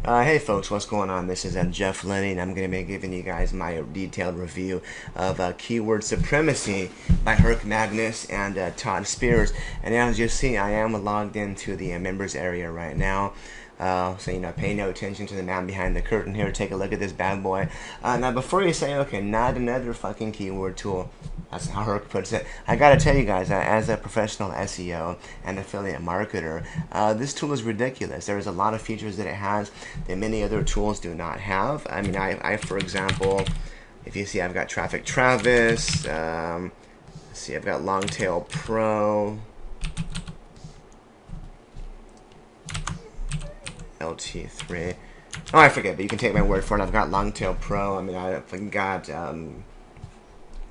Hey folks, what's going on? This is Jeff Lenny, and I'm going to be giving you guys my detailed review of Keyword Supremacy by Herc Magnus and Todd Spears. And as you see, I am logged into the members area right now. So, pay no attention to the man behind the curtain here. Take a look at this bad boy. Now, before you say, okay, not another fucking keyword tool, that's how Herc puts it. I gotta tell you guys, as a professional SEO and affiliate marketer, this tool is ridiculous. There's a lot of features that it has that many other tools do not have. I mean, I for example, if you see, I've got Traffic Travis. Let's see, I've got Longtail Pro. LT3. Oh, I forget, but you can take my word for it. I've got Longtail Pro. I mean, I've got,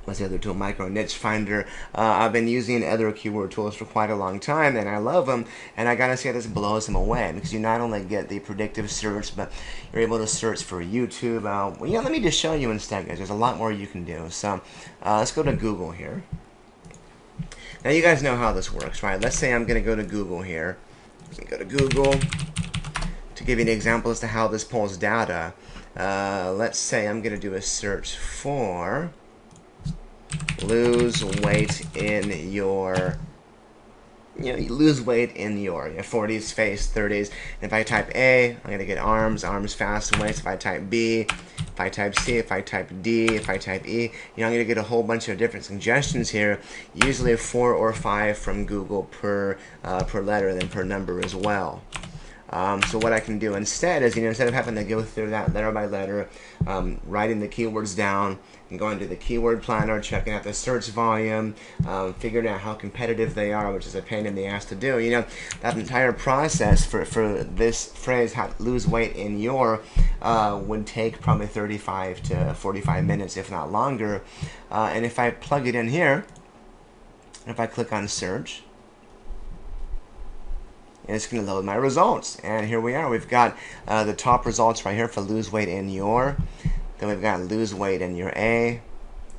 what's the other tool? Micro Niche Finder. I've been using other keyword tools for quite a long time, and I love them. And I gotta say, this blows them away because you not only get the predictive search, but you're able to search for YouTube. Well, let me just show you instead, guys. There's a lot more you can do. So let's go to Google here. Now, you guys know how this works, right? Let's say I'm gonna go to Google here. Let me go to Google. To give you an example as to how this pulls data, let's say I'm going to do a search for lose weight in your, lose weight in your 40s, face, 30s. And if I type A, I'm going to get arms, fast and waist. If I type B, if I type C, if I type D, if I type E, I'm going to get a whole bunch of different suggestions here, usually 4 or 5 from Google per letter, then per number as well. So what I can do instead is, instead of having to go through that letter by letter, writing the keywords down and going to the keyword planner, checking out the search volume, figuring out how competitive they are, which is a pain in the ass to do. That entire process for this phrase, how to lose weight in your, would take probably 35 to 45 minutes, if not longer. And if I plug it in here, if I click on search, and it's going to load my results. And here we are. We've got the top results right here for lose weight in your. Then we've got lose weight in your A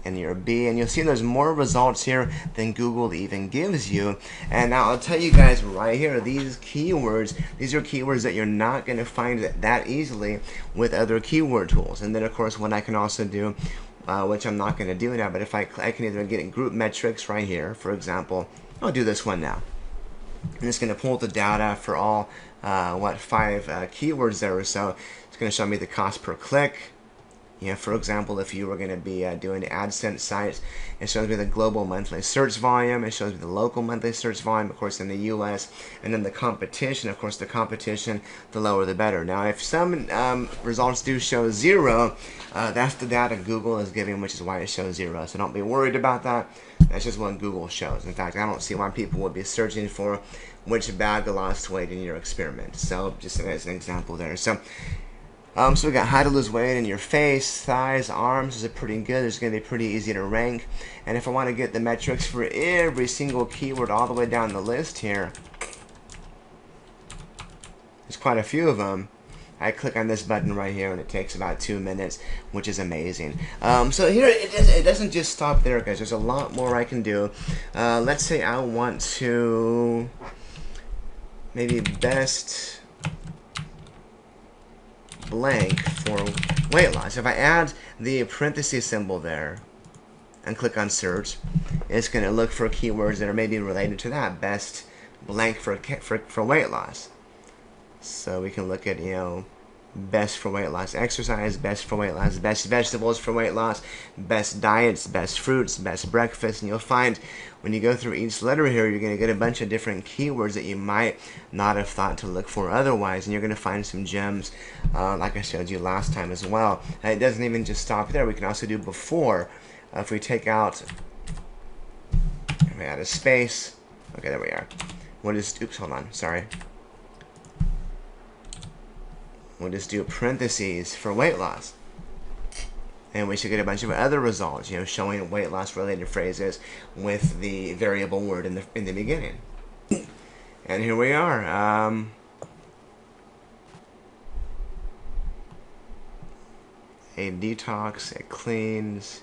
and your B. And you'll see there's more results here than Google even gives you. And now I'll tell you guys right here, these keywords, these are keywords that you're not going to find that easily with other keyword tools. And then, of course, what I can also do, which I'm not going to do now, but if I can either get group metrics right here, for example. I'll do this one now. And it's going to pull the data for all, 5 keywords there or so. It's going to show me the cost per click. For example, if you were going to be doing AdSense sites, it shows me the global monthly search volume. It shows me the local monthly search volume, of course, in the U.S. And then the competition. Of course, the competition, the lower the better. Now, if some results do show 0, that's the data Google is giving, which is why it shows 0. So don't be worried about that. That's just what Google shows. In fact, I don't see why people would be searching for which bag lost weight in your experiment. So just as an example there. So we got how to lose weight in your face, thighs, arms. Is it pretty good? It's going to be pretty easy to rank. And if I want to get the metrics for every single keyword all the way down the list here, there's quite a few of them. I click on this button right here, and it takes about 2 minutes, which is amazing. So here, it doesn't just stop there, guys. There's a lot more I can do. Let's say I want to maybe best blank for weight loss. If I add the parenthesis symbol there and click on search, it's going to look for keywords that are maybe related to that. Best blank for weight loss. So we can look at, best for weight loss exercise, best for weight loss, best vegetables for weight loss, best diets, best fruits, best breakfast. And you'll find when you go through each letter here, you're going to get a bunch of different keywords that you might not have thought to look for otherwise. And you're going to find some gems, like I showed you last time as well. And it doesn't even just stop there. We can also do before. If we take out, if we add a space, okay, there we are. We'll just, oops, hold on, sorry. We'll just do parentheses for weight loss. And we should get a bunch of other results, showing weight loss related phrases with the variable word in the beginning. And here we are. A detox, it cleans,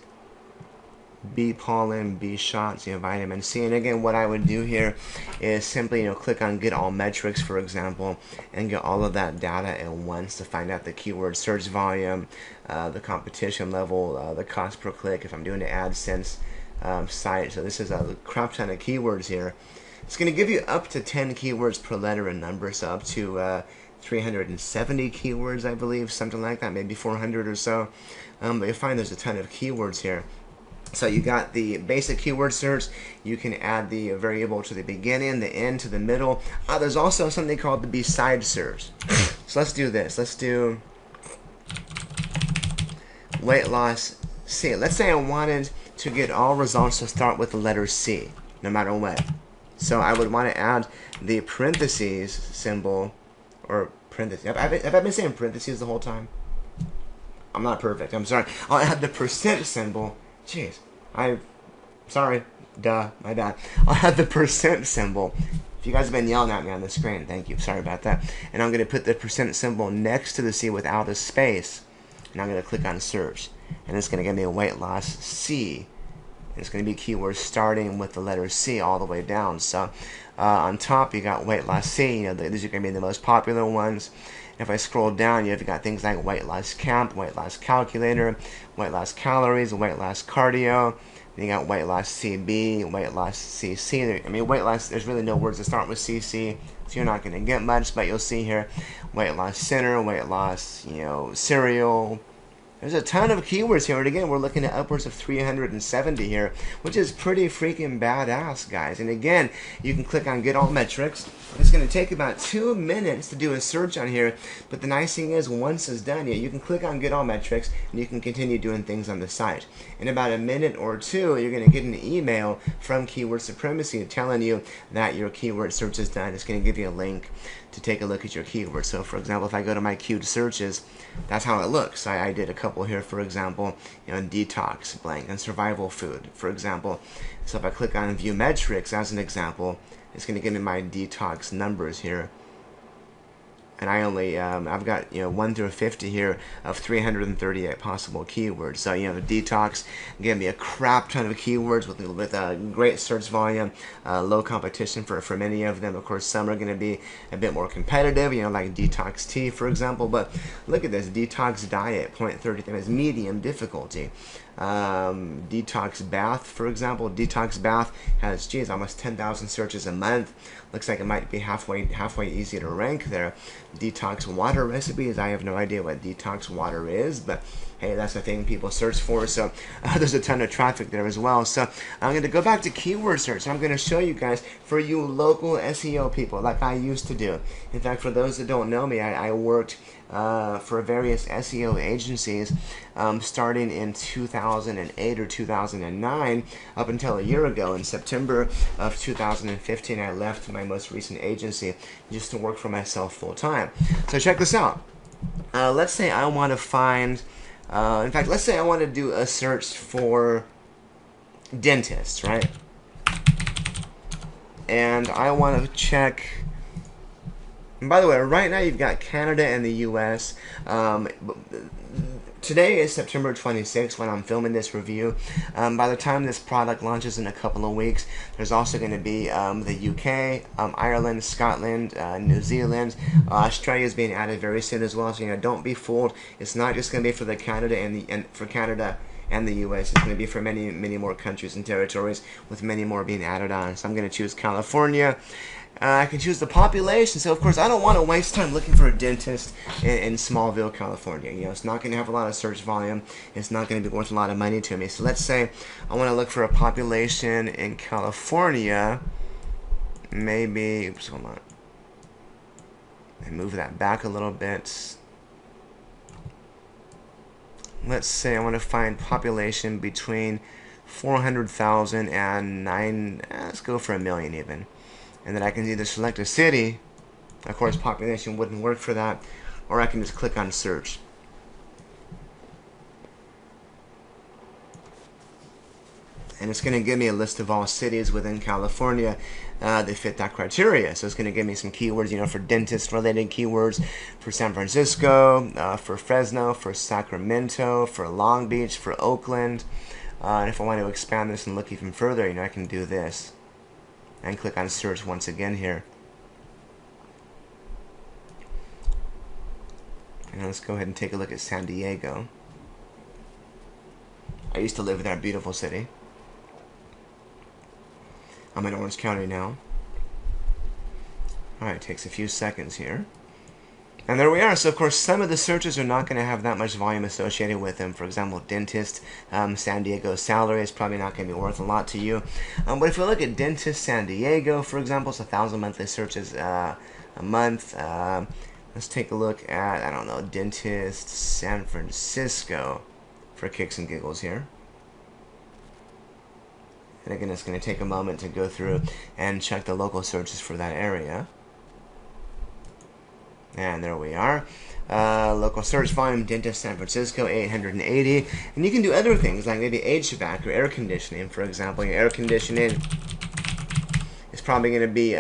bee pollen, bee shots, vitamin C. And again, what I would do here is simply, click on Get All Metrics, for example, and get all of that data at once to find out the keyword search volume, the competition level, the cost per click, if I'm doing an AdSense site. So this is a crap ton of keywords here. It's going to give you up to 10 keywords per letter and number, so up to 370 keywords, I believe, something like that, maybe 400 or so. But you'll find there's a ton of keywords here. So you got the basic keyword search. You can add the variable to the beginning, the end, to the middle. There's also something called the beside search. So let's do this. Let's do weight loss C. Let's say I wanted to get all results to start with the letter C, no matter what. So I would want to add the parentheses symbol, or parentheses. Have I been saying parentheses the whole time? I'm not perfect. I'm sorry. I'll add the percent symbol. Jeez, sorry, duh, my bad. I'll add the percent symbol. If you guys have been yelling at me on the screen, thank you, sorry about that. And I'm going to put the percent symbol next to the C without a space, and I'm going to click on search, and it's going to give me a weight loss C. And it's going to be keywords starting with the letter C all the way down. So on top, you got weight loss C. These are going to be the most popular ones. If I scroll down, you've got things like weight loss camp, weight loss calculator, weight loss calories, weight loss cardio. Then you got weight loss CB, weight loss CC. I mean, weight loss, there's really no words that start with CC, so you're not going to get much, but you'll see here weight loss center, weight loss, cereal. There's a ton of keywords here, and again, we're looking at upwards of 370 here, which is pretty freaking badass, guys. And again, you can click on Get All Metrics. It's going to take about 2 minutes to do a search on here, but the nice thing is, once it's done, you can click on Get All Metrics, and you can continue doing things on the site. In about a minute or two, you're going to get an email from Keyword Supremacy telling you that your keyword search is done. It's going to give you a link to take a look at your keywords. So for example, if I go to my queued searches, that's how it looks. I did a couple here, for example, detox, blank, and survival food, for example. So if I click on view metrics as an example, it's going to give me my detox numbers here. And I only, I've got, 1 through 50 here of 338 possible keywords. So, detox gave me a crap ton of keywords with a great search volume, low competition for many of them. Of course, some are going to be a bit more competitive, like detox tea, for example. But look at this, detox diet, 0.33 is medium difficulty. Detox bath, for example. Detox bath has, almost 10,000 searches a month. Looks like it might be halfway easy to rank there. Detox water recipes, I have no idea what detox water is, but hey, that's the thing people search for, so there's a ton of traffic there as well. So I'm going to go back to keyword search, and I'm going to show you guys, for you local SEO people, like I used to do. In fact, for those that don't know me, I worked for various SEO agencies starting in 2008 or 2009 up until a year ago. In September of 2015, I left my most recent agency just to work for myself full time. So check this out. Let's say I want to find, in fact, let's say I want to do a search for dentists, right? And I want to check. And by the way, right now you've got Canada and the U.S. Today is September 26th when I'm filming this review. By the time this product launches in a couple of weeks, there's also going to be the UK, Ireland, Scotland, New Zealand, Australia is being added very soon as well. So don't be fooled. It's not just going to be for the Canada and the U.S. It's going to be for many more countries and territories, with many more being added on. So I'm going to choose California. I can choose the population. So of course I don't want to waste time looking for a dentist in Smallville, California. It's not going to have a lot of search volume. It's not going to be worth a lot of money to me. So let's say I want to look for a population in California. Maybe, oops, hold on. And move that back a little bit. Let's say I want to find population between 400,000 and let's go for 1 million even. And then I can either select a city, of course population wouldn't work for that, or I can just click on search. And it's going to give me a list of all cities within California that fit that criteria. So it's going to give me some keywords, for dentist-related keywords, for San Francisco, for Fresno, for Sacramento, for Long Beach, for Oakland, And if I want to expand this and look even further, I can do this and click on search once again here. And let's go ahead and take a look at San Diego. I used to live in that beautiful city. I'm in Orange County now. Alright, takes a few seconds here. And there we are. So, of course, some of the searches are not going to have that much volume associated with them. For example, dentist, San Diego salary is probably not going to be worth a lot to you. But if we look at dentist San Diego, for example, it's 1,000 monthly searches a month. Let's take a look at, I don't know, dentist San Francisco for kicks and giggles here. And again, it's going to take a moment to go through and check the local searches for that area. And there we are. Local search volume, dentist San Francisco, 880. And you can do other things like maybe HVAC or air conditioning, for example. Your air conditioning is probably going to be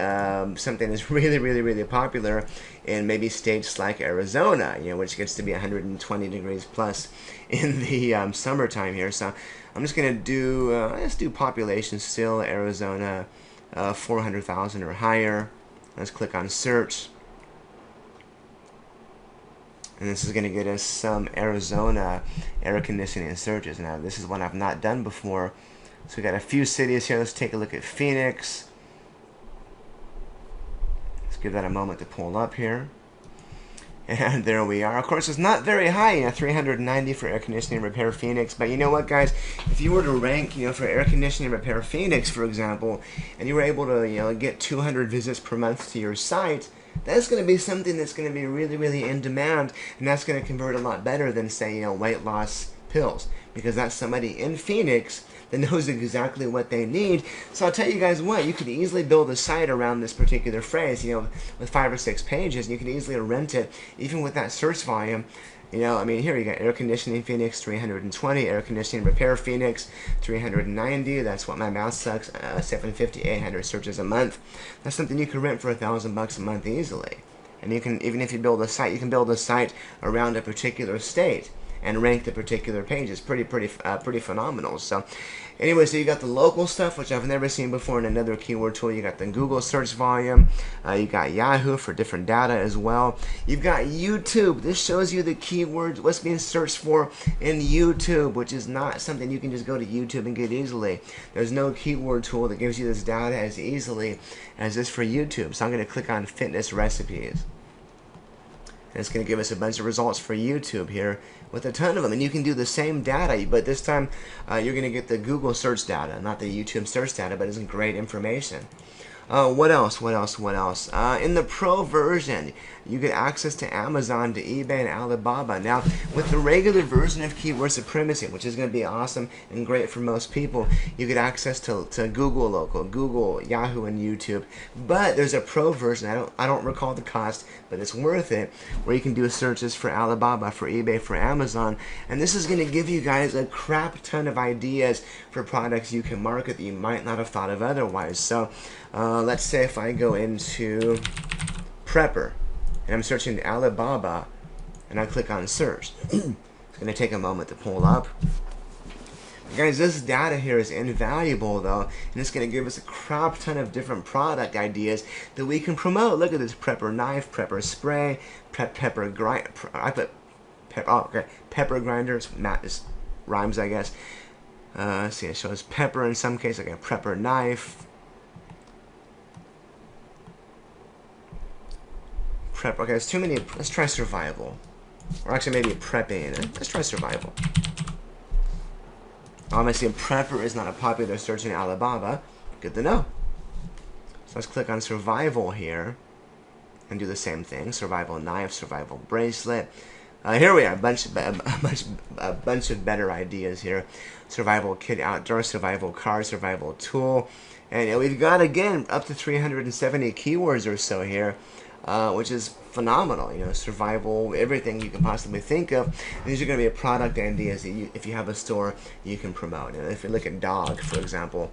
something that's really, really, really popular in maybe states like Arizona, which gets to be 120 degrees plus in the summertime here. So I'm just going to do, let's do population still, Arizona, 400,000 or higher. Let's click on search. And this is going to get us some Arizona air conditioning searches. Now, this is one I've not done before. So we got a few cities here. Let's take a look at Phoenix. Let's give that a moment to pull up here. And there we are. Of course, it's not very high, 390 for air conditioning repair Phoenix. But you know what, guys? If you were to rank, for air conditioning repair Phoenix, for example, and you were able to, get 200 visits per month to your site, that's going to be something that's going to be really, really in demand, and that's going to convert a lot better than, say, weight loss pills, because that's somebody in Phoenix that knows exactly what they need. So I'll tell you guys what, you could easily build a site around this particular phrase, with 5 or 6 pages, and you can easily rent it, even with that search volume. Here you got air conditioning Phoenix, 320, air conditioning repair Phoenix, 390. That's what my math sucks. 750, 800 searches a month. That's something you can rent for $1,000 a month easily. And you can, even if you build a site, you can build a site around a particular state and rank the particular pages. Pretty phenomenal. So anyway, so you got the local stuff, which I've never seen before in another keyword tool. You got the Google search volume. You got Yahoo for different data as well. You've got YouTube. This shows you the keywords, what's being searched for in YouTube, which is not something you can just go to YouTube and get easily. There's no keyword tool that gives you this data as easily as this for YouTube. So I'm going to click on fitness recipes. And it's going to give us a bunch of results for YouTube here with a ton of them. And you can do the same data, but this time you're going to get the Google search data, not the YouTube search data, but it's great information. What else? In the Pro version, you get access to Amazon, to eBay, and Alibaba. Now, with the regular version of Keyword Supremacy, which is going to be awesome and great for most people, you get access to Google Local, Google, Yahoo, and YouTube. But there's a Pro version. I don't recall the cost, but it's worth it, where you can do searches for Alibaba, for eBay, for Amazon. And this is going to give you guys a crap ton of ideas for products you can market that you might not have thought of otherwise. So, let's say if I go into Prepper, and I'm searching Alibaba, and I click on search. It's going to take a moment to pull up. Guys, this data here is invaluable, though, and it's going to give us a crap ton of different product ideas that we can promote. Look at this: Prepper knife, Prepper spray, Pepper grind. I put pepper. Oh, okay, Pepper grinders. This rhymes, I guess. Let's see. It shows pepper in some case, like a Prepper knife. Prep. Okay, there's too many. Let's try survival. Or actually, maybe prepping. Let's try survival. Obviously, Prepper is not a popular search in Alibaba. Good to know. So let's click on survival here and do the same thing. Survival knife, survival bracelet. Here we are. A bunch of better ideas here. Survival kit outdoor, survival car, survival tool, and we've got again up to 370 keywords or so here. Which is phenomenal, survival, everything you can possibly think of. These are going to be product ideas that if you have a store, you can promote. And if you look at dog, for example,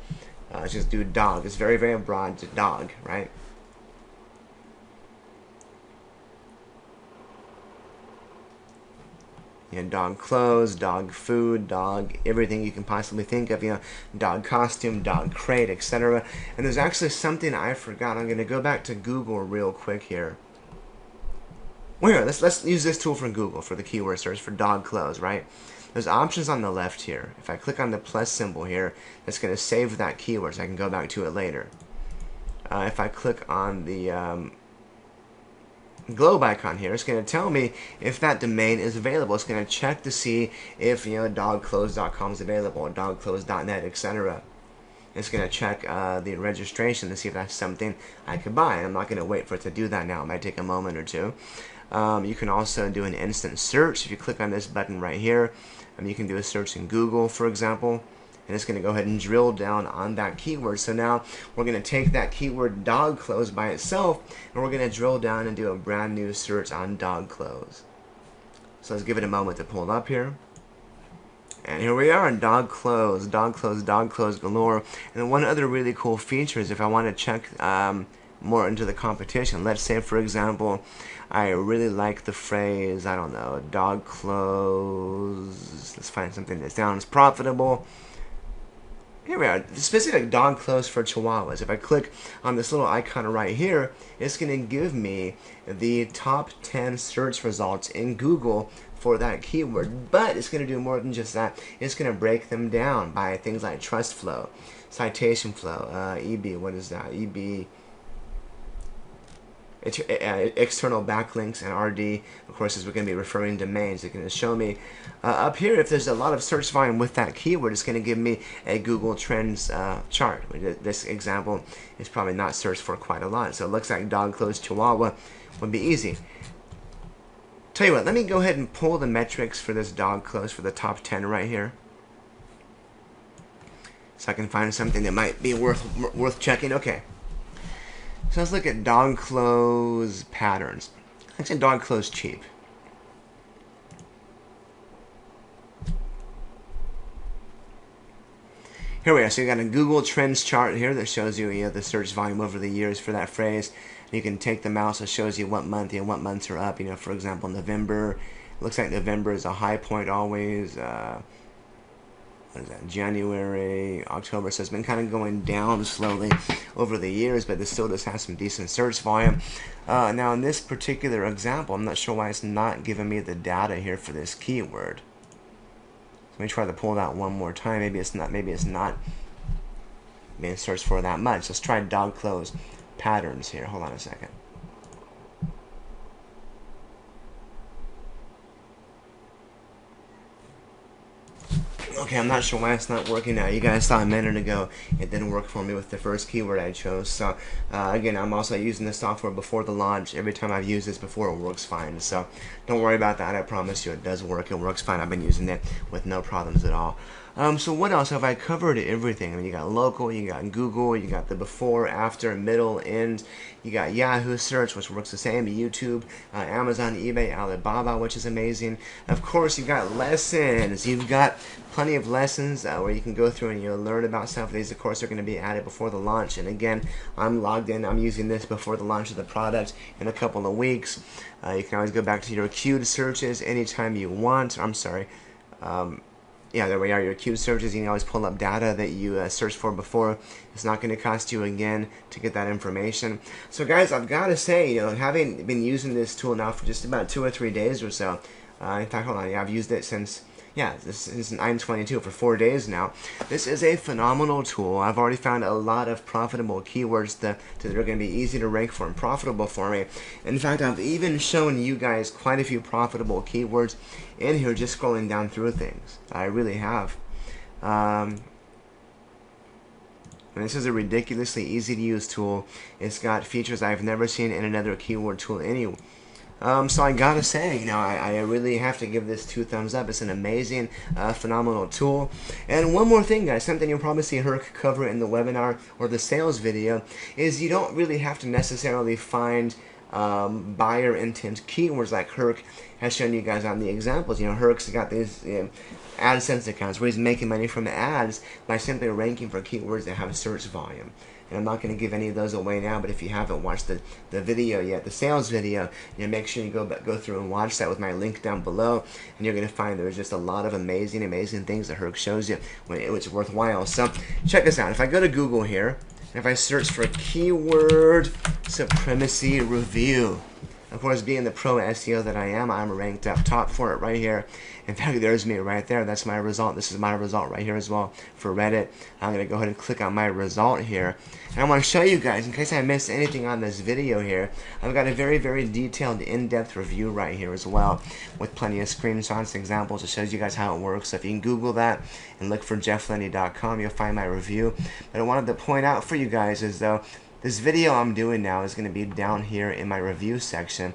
just do dog. It's very, very broad to dog, right? dog clothes, dog food, dog everything you can possibly think of, dog costume, dog crate, etc. And there's actually something I forgot. I'm going to go back to Google real quick here. Well, here, let's use this tool from Google for the keyword search for dog clothes, right? There's options on the left here. If I click on the plus symbol here, that's going to save that keyword so I can go back to it later. If I click on the globe icon here, it's going to tell me if that domain is available. It's going to check to see if dogclothes.com is available, dogclothes.net, etc. It's going to check the registration to see if that's something I could buy. And I'm not going to wait for it to do that now. It might take a moment or two. You can also do an instant search. If you click on this button right here, you can do a search in Google, for example, and it's going to go ahead and drill down on that keyword. So now we're going to take that keyword dog clothes by itself, and we're going to drill down and do a brand new search on dog clothes. So let's give it a moment to pull up here. And here we are, dog clothes galore. And then one other really cool feature is if I want to check more into the competition. Let's say, for example, I really like the phrase, I don't know, dog clothes. Let's find something that sounds profitable. Here we are, specific dog clothes for Chihuahuas. If I click on this little icon right here, it's going to give me the top 10 search results in Google for that keyword. But it's going to do more than just that. It's going to break them down by things like trust flow, citation flow, EB, what is that? EB, external backlinks, and RD, of course, is we're going to be referring domains. It's going to show me up here if there's a lot of search volume with that keyword. It's going to give me a Google Trends chart. This example is probably not searched for quite a lot, so it looks like dog clothes Chihuahua would be easy. Tell you what, let me go ahead and pull the metrics for this dog clothes for the top 10 right here, so I can find something that might be worth checking. Okay. So let's look at dog clothes patterns. Let's say dog clothes cheap. Here we are. So you got a Google Trends chart here that shows you, the search volume over the years for that phrase. And you can take the mouse. It shows you what month, what months are up. For example, November. It looks like November is a high point always. What is that? January, October. So it's been kind of going down slowly over the years, but it still does have some decent search volume. Now in this particular example, I'm not sure why it's not giving me the data here for this keyword. Let me try to pull that one more time. Maybe it's not being searched for that much. Let's try dog clothes patterns here. Hold on a second. Okay, I'm not sure why it's not working now. You guys saw a minute ago it didn't work for me with the first keyword I chose. So again, I'm also using this software before the launch. Every time I've used this before, it works fine. So don't worry about that. I promise you it does work. It works fine. I've been using it with no problems at all. So what else? Have I covered everything? You got local, you got Google, you got the before, after, middle, end. You got Yahoo search, which works the same, YouTube, Amazon, eBay, Alibaba, which is amazing. Of course, you've got lessons. You've got plenty of lessons where you can go through and you'll learn about stuff. These, of course, are going to be added before the launch. And again, I'm logged in. I'm using this before the launch of the product in a couple of weeks. You can always go back to your queued searches anytime you want. I'm sorry. Yeah, there we are, your queued searches. You can always pull up data that you searched for before. It's not going to cost you again to get that information. So guys, I've got to say, having been using this tool now for just about 2 or 3 days or so, in fact, hold on, yeah, I've used it since, this is 9/22 for 4 days now. This is a phenomenal tool. I've already found a lot of profitable keywords that are going to be easy to rank for and profitable for me. In fact, I've even shown you guys quite a few profitable keywords in here just scrolling down through things. I really have. And this is a ridiculously easy to use tool. It's got features I've never seen in another keyword tool anyway. So I gotta say, I really have to give this 2 thumbs up. It's an amazing, phenomenal tool. And one more thing, guys, something you'll probably see Herc cover in the webinar or the sales video is you don't really have to necessarily find buyer intent keywords like Herc has shown you guys on the examples. Herc's got these AdSense accounts where he's making money from the ads by simply ranking for keywords that have search volume. and I'm not going to give any of those away now, but if you haven't watched the video yet, the sales video, make sure you go through and watch that with my link down below, and you're going to find there's just a lot of amazing things that Herc shows you, which is worthwhile. So check this out. If I go to Google here, and if I search for keyword supremacy review, of course, being the pro SEO that I am, I'm ranked up top for it right here. In fact, there's me right there. That's my result. This is my result right here as well for Reddit. I'm going to go ahead and click on my result here. And I want to show you guys, in case I missed anything on this video here, I've got a very, very detailed, in-depth review right here as well, with plenty of screenshots and examples. It shows you guys how it works. So if you can Google that and look for jefflenny.com, you'll find my review. But I wanted to point out for you guys is, though, this video I'm doing now is going to be down here in my review section.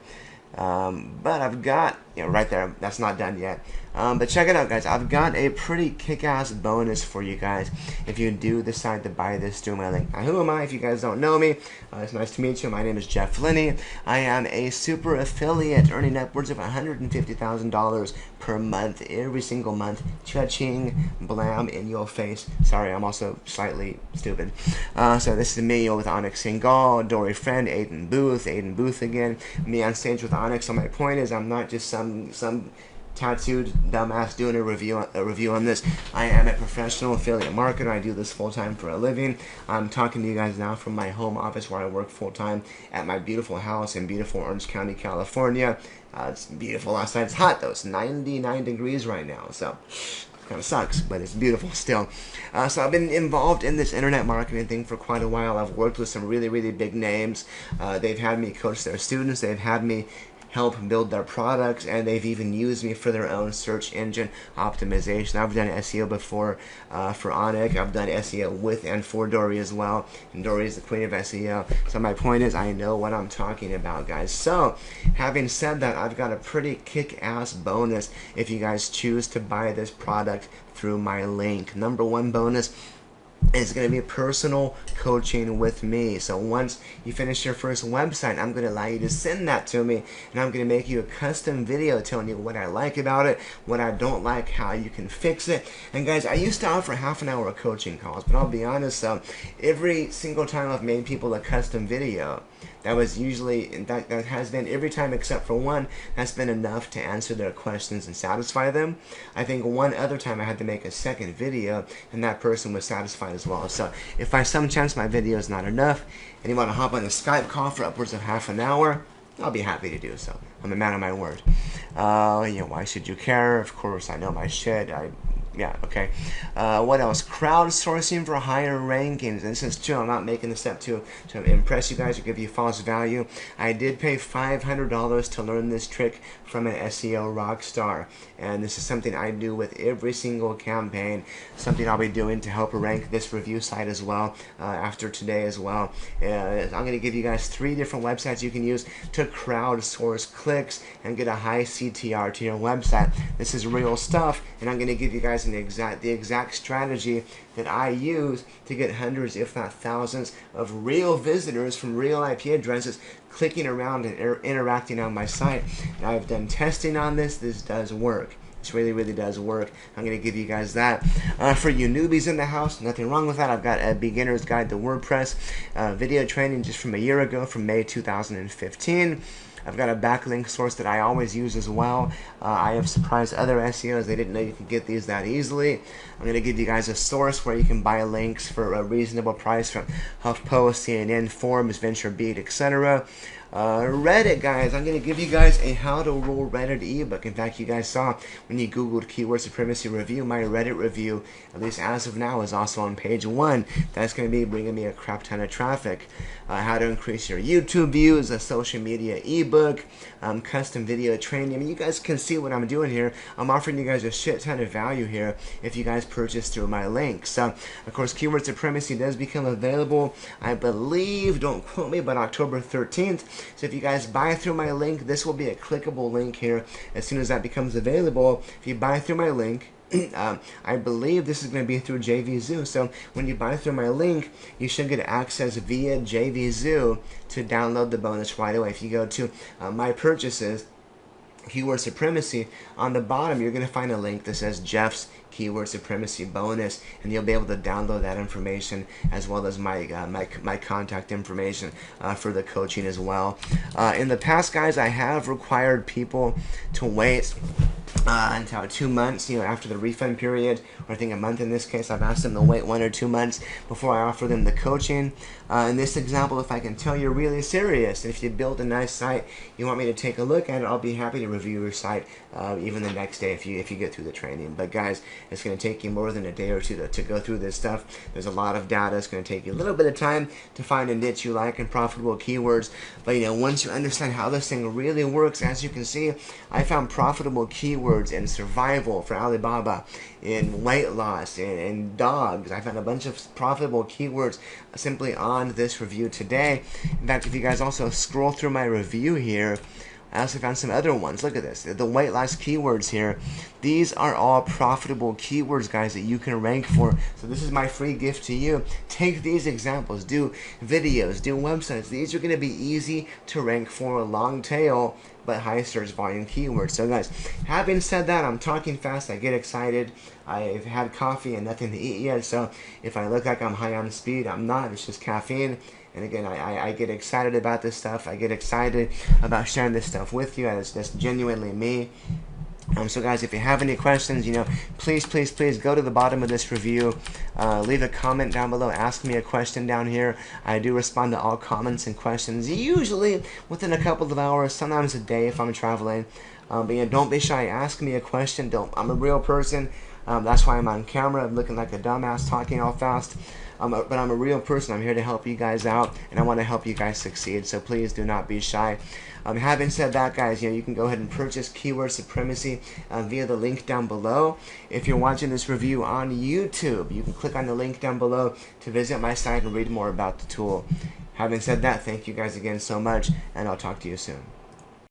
But I've got, right there, that's not done yet. But check it out, guys. I've got a pretty kick-ass bonus for you guys if you do decide to buy this through my link. Now, who am I if you guys don't know me? It's nice to meet you. My name is Jeff Linney. I am a super affiliate earning upwards of $150,000 per month, every single month. Cha-ching, blam, in your face. Sorry, I'm also slightly stupid. So this is me with Onyx Singal, Dory Friend, Aiden Booth again. Me on stage with Onyx. So my point is, I'm not just some tattooed dumbass doing a review on this. I am a professional affiliate marketer. I do this full-time for a living. I'm talking to you guys now from my home office where I work full-time at my beautiful house in beautiful Orange County, California. It's beautiful outside. It's hot though. It's 99 degrees right now, so kind of sucks, but it's beautiful still. So I've been involved in this internet marketing thing for quite a while. I've worked with some really, really big names. They've had me coach their students. They've had me help build their products, and they've even used me for their own search engine optimization. I've done SEO before for Onyx. I've done SEO with and for Dory as well, and Dory is the queen of SEO. So my point is, I know what I'm talking about, guys. So having said that, I've got a pretty kick-ass bonus if you guys choose to buy this product through my link. Number one bonus is going to be personal coaching with me. So once you finish your first website, I'm going to allow you to send that to me, and I'm going to make you a custom video telling you what I like about it, what I don't like, how you can fix it. And guys, I used to offer half an hour coaching calls, but I'll be honest, every single time I've made people a custom video, that was usually, that has been every time except for one, that's been enough to answer their questions and satisfy them. I think one other time I had to make a second video, and that person was satisfied as well. So if by some chance my video is not enough, and you want to hop on a Skype call for upwards of half an hour, I'll be happy to do so. I'm a man of my word. Why should you care? Of course, I know my shit. Yeah, okay. What else? Crowdsourcing for higher rankings. And this is true. I'm not making this up to impress you guys or give you false value. I did pay $500 to learn this trick from an SEO rock star. And this is something I do with every single campaign. Something I'll be doing to help rank this review site as well after today as well. I'm going to give you guys 3 different websites you can use to crowdsource clicks and get a high CTR to your website. This is real stuff, and I'm going to give you guys the exact strategy that I use to get hundreds, if not thousands, of real visitors from real IP addresses clicking around and interacting on my site. And I've done testing on this. This does work. This really, really does work. I'm going to give you guys that. For you newbies in the house, nothing wrong with that. I've got a beginner's guide to WordPress video training just from a year ago, from May 2015. I've got a backlink source that I always use as well. I have surprised other SEOs. They didn't know you could get these that easily. I'm going to give you guys a source where you can buy links for a reasonable price from HuffPost, CNN, Forums, VentureBeat, etc. Reddit, guys. I'm going to give you guys a How to Rule Reddit ebook. In fact, you guys saw when you Googled Keyword Supremacy Review, my Reddit review, at least as of now, is also on page 1. That's going to be bringing me a crap ton of traffic. How to increase your YouTube views, a social media ebook, custom video training. I mean, you guys can see what I'm doing here. I'm offering you guys a shit ton of value here if you guys purchase through my link. So, of course, Keyword Supremacy does become available, I believe, don't quote me, but October 13th. So if you guys buy through my link, this will be a clickable link here as soon as that becomes available. If you buy through my link, I believe this is going to be through JVZoo. So when you buy through my link, you should get access via JVZoo to download the bonus right away. If you go to my purchases, Keyword Supremacy, on the bottom you're going to find a link that says Jeff's Keyword Supremacy Bonus, and you'll be able to download that information as well as my contact information for the coaching as well. In the past, guys, I have required people to wait until 2 months, after the refund period, or I think a month in this case. I've asked them to wait 1 or 2 months before I offer them the coaching. In this example, if I can tell you're really serious, if you build a nice site, you want me to take a look at it, I'll be happy to review your site even the next day if you get through the training. But guys, it's going to take you more than a day or two to go through this stuff. There's a lot of data. It's going to take you a little bit of time to find a niche you like and profitable keywords. But once you understand how this thing really works, as you can see, I found profitable keywords in survival for Alibaba, in weight loss, in dogs. I found a bunch of profitable keywords simply on this review today. In fact, if you guys also scroll through my review here, I also found some other ones. Look at this. The weight loss keywords here. These are all profitable keywords, guys, that you can rank for. So this is my free gift to you. Take these examples. Do videos. Do websites. These are going to be easy to rank for, a long tail, but high search volume keywords. So guys, having said that, I'm talking fast. I get excited. I've had coffee and nothing to eat yet. So if I look like I'm high on speed, I'm not. It's just caffeine. And again, I get excited about this stuff. I get excited about sharing this stuff with you. And it's just genuinely me. So guys, if you have any questions, please go to the bottom of this review, leave a comment down below, ask me a question down here. I do respond to all comments and questions, usually within a couple of hours, sometimes a day if I'm traveling. But don't be shy, ask me a question. I'm a real person. That's why I'm on camera. I'm looking like a dumbass talking all fast. But I'm a real person. I'm here to help you guys out, and I want to help you guys succeed. So please do not be shy. Having said that, guys, you can go ahead and purchase Keyword Supremacy via the link down below. If you're watching this review on YouTube, you can click on the link down below to visit my site and read more about the tool. Having said that, thank you guys again so much, and I'll talk to you soon.